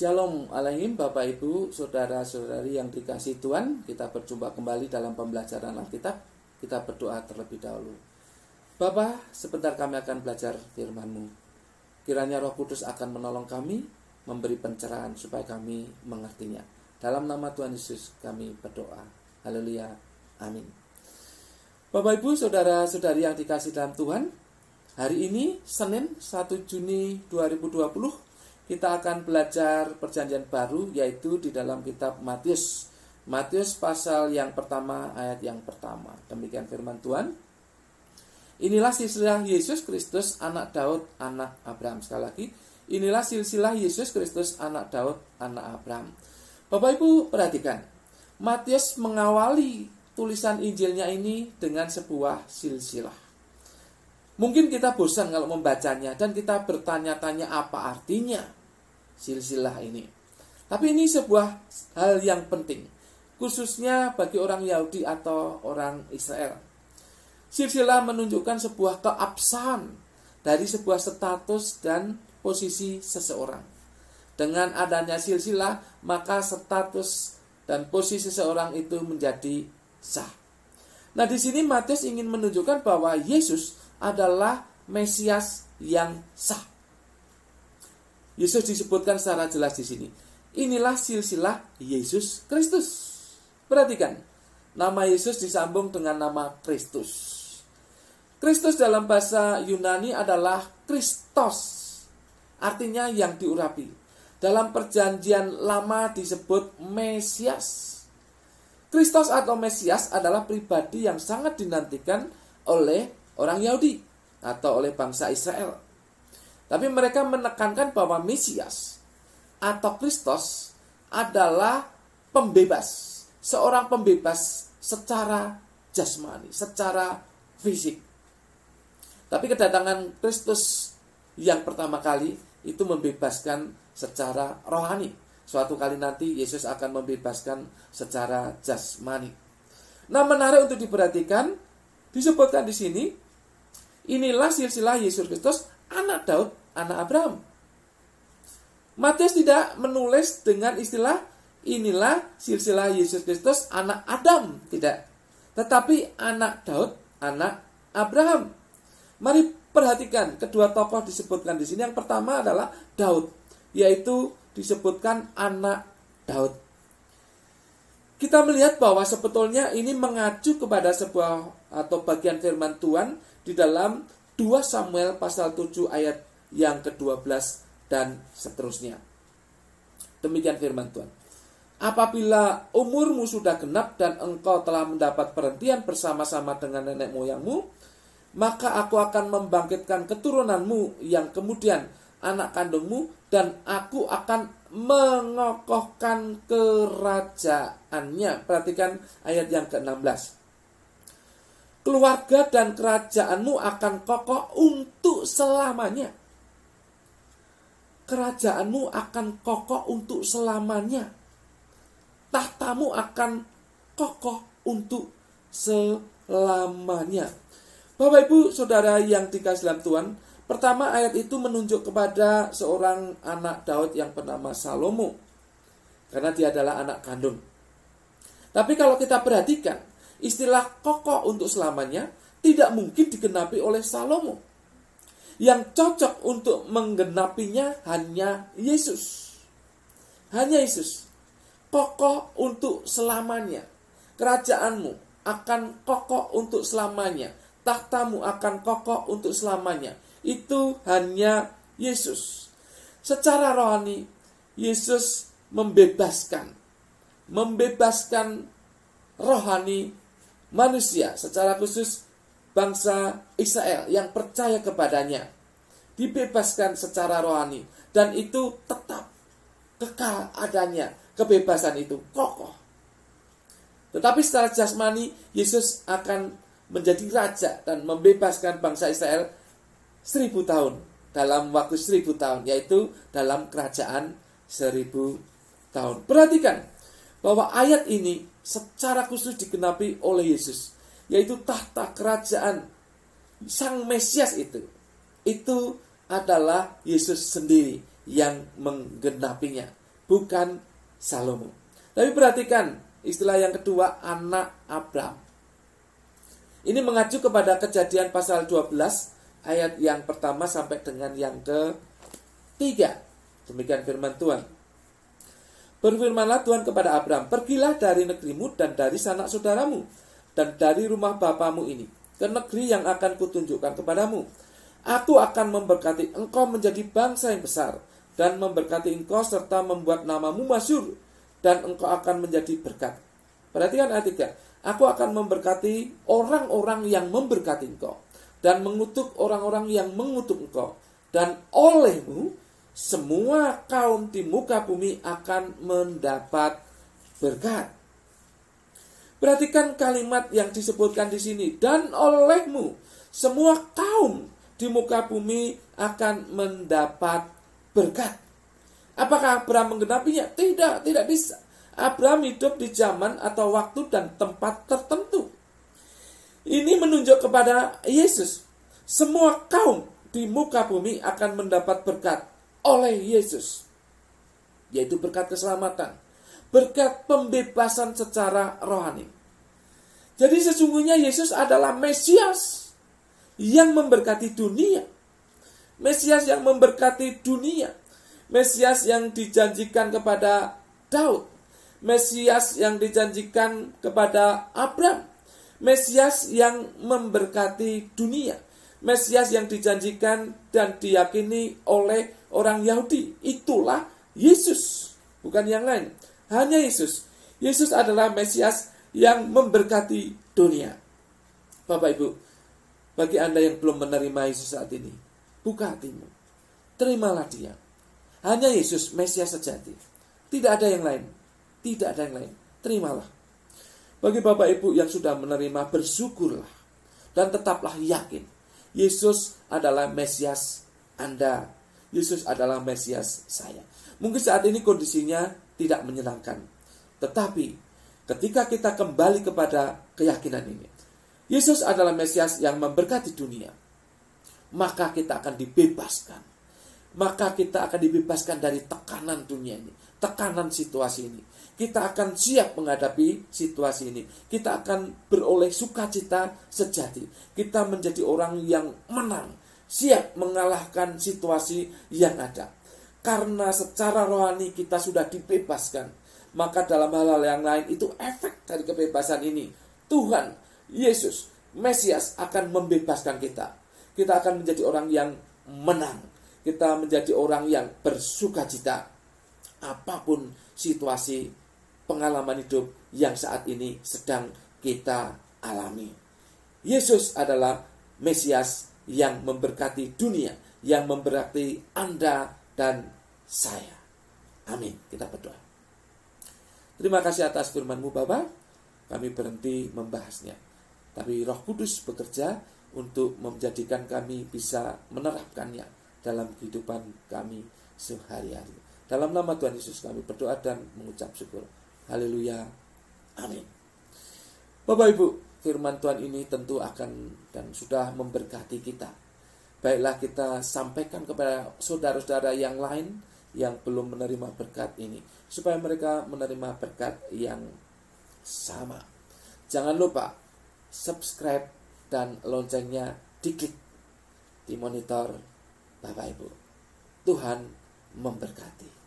Shalom alaihim Bapak Ibu, Saudara-saudari yang dikasihi Tuhan. Kita berjumpa kembali dalam pembelajaran Alkitab. Kita berdoa terlebih dahulu. Bapa, sebentar kami akan belajar firman-Mu. Kiranya Roh Kudus akan menolong kami, memberi pencerahan supaya kami mengertinya. Dalam nama Tuhan Yesus kami berdoa. Haleluya. Amin. Bapak Ibu, Saudara-saudari yang dikasihi dalam Tuhan, hari ini Senin 1 Juni 2020 kita akan belajar perjanjian baru, yaitu di dalam kitab Matius. Matius pasal yang pertama, ayat yang pertama. Demikian firman Tuhan. Inilah silsilah Yesus Kristus, anak Daud, anak Abraham. Sekali lagi, inilah silsilah Yesus Kristus, anak Daud, anak Abraham. Bapak Ibu perhatikan, Matius mengawali tulisan Injilnya ini dengan sebuah silsilah. Mungkin kita bosan kalau membacanya dan kita bertanya-tanya apa artinya silsilah ini. Tapi ini sebuah hal yang penting, khususnya bagi orang Yahudi atau orang Israel. Silsilah menunjukkan sebuah keabsahan dari sebuah status dan posisi seseorang. Dengan adanya silsilah, maka status dan posisi seseorang itu menjadi sah. Nah, di sini Matius ingin menunjukkan bahwa Yesus adalah Mesias yang sah. Yesus disebutkan secara jelas di sini. Inilah silsilah Yesus Kristus. Perhatikan, nama Yesus disambung dengan nama Kristus. Kristus dalam bahasa Yunani adalah Kristos, artinya yang diurapi. Dalam perjanjian lama disebut Mesias. Kristos atau Mesias adalah pribadi yang sangat dinantikan oleh orang Yahudi atau oleh bangsa Israel. Tapi mereka menekankan bahwa Mesias atau Kristus adalah pembebas. Seorang pembebas secara jasmani, secara fisik. Tapi kedatangan Kristus yang pertama kali itu membebaskan secara rohani. Suatu kali nanti Yesus akan membebaskan secara jasmani. Nah, menarik untuk diperhatikan, disebutkan di sini, inilah silsilah Yesus Kristus, anak Daud, anak Abraham. Matius tidak menulis dengan istilah inilah silsilah Yesus Kristus, anak Adam, tidak. Tetapi anak Daud, anak Abraham. Mari perhatikan kedua tokoh disebutkan di sini. Yang pertama adalah Daud, yaitu disebutkan anak Daud. Kita melihat bahwa sebetulnya ini mengacu kepada sebuah atau bagian firman Tuhan di dalam 2 Samuel pasal 7 ayat yang ke-12 dan seterusnya. Demikian firman Tuhan. Apabila umurmu sudah genap dan engkau telah mendapat perhentian bersama-sama dengan nenek moyangmu, maka aku akan membangkitkan keturunanmu yang kemudian anak kandungmu, dan aku akan mengokohkan kerajaannya. Perhatikan ayat yang ke-16. Keluarga dan kerajaanmu akan kokoh untuk selamanya. Kerajaanmu akan kokoh untuk selamanya. Tahtamu akan kokoh untuk selamanya. Bapak Ibu Saudara yang dikasihi dalam Tuhan, pertama ayat itu menunjuk kepada seorang anak Daud yang bernama Salomo, karena dia adalah anak kandung. Tapi kalau kita perhatikan, istilah kokoh untuk selamanya tidak mungkin digenapi oleh Salomo. Yang cocok untuk menggenapinya hanya Yesus. Hanya Yesus. Kokoh untuk selamanya. Kerajaanmu akan kokoh untuk selamanya. Tahtamu akan kokoh untuk selamanya. Itu hanya Yesus. Secara rohani, Yesus membebaskan rohani manusia, secara khusus bangsa Israel yang percaya kepadanya, dibebaskan secara rohani, dan itu tetap kekal adanya. Kebebasan itu kokoh. Tetapi secara jasmani, Yesus akan menjadi raja dan membebaskan bangsa Israel 1000 tahun, dalam waktu 1000 tahun, yaitu dalam kerajaan 1000 tahun. Perhatikan bahwa ayat ini secara khusus digenapi oleh Yesus, yaitu tahta kerajaan Sang Mesias itu adalah Yesus sendiri yang menggenapinya. bukan Salomo. Tapi perhatikan istilah yang kedua, anak Abraham. Ini mengacu kepada Kejadian pasal 12 ayat yang pertama sampai dengan yang ketiga. Demikian firman Tuhan. Berfirmanlah Tuhan kepada Abraham, pergilah dari negerimu dan dari sanak saudaramu dan dari rumah bapamu ini ke negeri yang akan kutunjukkan kepadamu. Aku akan memberkati engkau menjadi bangsa yang besar dan memberkati engkau serta membuat namamu masyhur dan engkau akan menjadi berkat. Perhatikan ayat 3. Aku akan memberkati orang-orang yang memberkati engkau dan mengutuk orang-orang yang mengutuk engkau, dan olehmu semua kaum di muka bumi akan mendapat berkat. Perhatikan kalimat yang disebutkan di sini, dan olehmu semua kaum di muka bumi akan mendapat berkat. Apakah Abraham menggenapinya? Tidak bisa. Abraham hidup di zaman atau waktu dan tempat tertentu. Ini menunjuk kepada Yesus. Semua kaum di muka bumi akan mendapat berkat oleh Yesus, yaitu berkat keselamatan, berkat pembebasan secara rohani. Jadi sesungguhnya Yesus adalah Mesias yang memberkati dunia. Mesias yang memberkati dunia. Mesias yang dijanjikan kepada Daud. Mesias yang dijanjikan kepada Abraham. Mesias yang memberkati dunia. Mesias yang dijanjikan dan diyakini oleh orang Yahudi. Itulah Yesus, bukan yang lain. Hanya Yesus. Yesus adalah Mesias yang memberkati dunia. Bapak Ibu, bagi Anda yang belum menerima Yesus saat ini, buka hatimu. Terimalah Dia. Hanya Yesus Mesias sejati. Tidak ada yang lain. Tidak ada yang lain. Terimalah. Bagi Bapak Ibu yang sudah menerima, bersyukurlah. Dan tetaplah yakin. Yesus adalah Mesias Anda. Yesus adalah Mesias saya. Mungkin saat ini kondisinya tidak menyenangkan. Tetapi ketika kita kembali kepada keyakinan ini, Yesus adalah Mesias yang memberkati dunia, maka kita akan dibebaskan. Maka kita akan dibebaskan dari tekanan dunia ini, tekanan situasi ini. Kita akan siap menghadapi situasi ini. Kita akan beroleh sukacita sejati. Kita menjadi orang yang menang, siap mengalahkan situasi yang ada. Karena secara rohani kita sudah dibebaskan. Maka dalam hal-hal yang lain itu efek dari kebebasan ini. Tuhan, Yesus, Mesias akan membebaskan kita. Kita akan menjadi orang yang menang. Kita menjadi orang yang bersukacita. Apapun situasi pengalaman hidup yang saat ini sedang kita alami. Yesus adalah Mesias yang memberkati dunia, yang memberkati Anda dan saya. Amin. Kita berdoa. Terima kasih atas firman-Mu Bapa. Kami berhenti membahasnya. Tapi Roh Kudus bekerja untuk menjadikan kami bisa menerapkannya dalam kehidupan kami sehari-hari. Dalam nama Tuhan Yesus kami berdoa dan mengucap syukur. Haleluya. Amin. Bapak Ibu, firman Tuhan ini tentu akan dan sudah memberkati kita. Baiklah kita sampaikan kepada saudara-saudara yang lain yang belum menerima berkat ini, supaya mereka menerima berkat yang sama. Jangan lupa subscribe dan loncengnya diklik di monitor Bapak Ibu. Tuhan memberkati.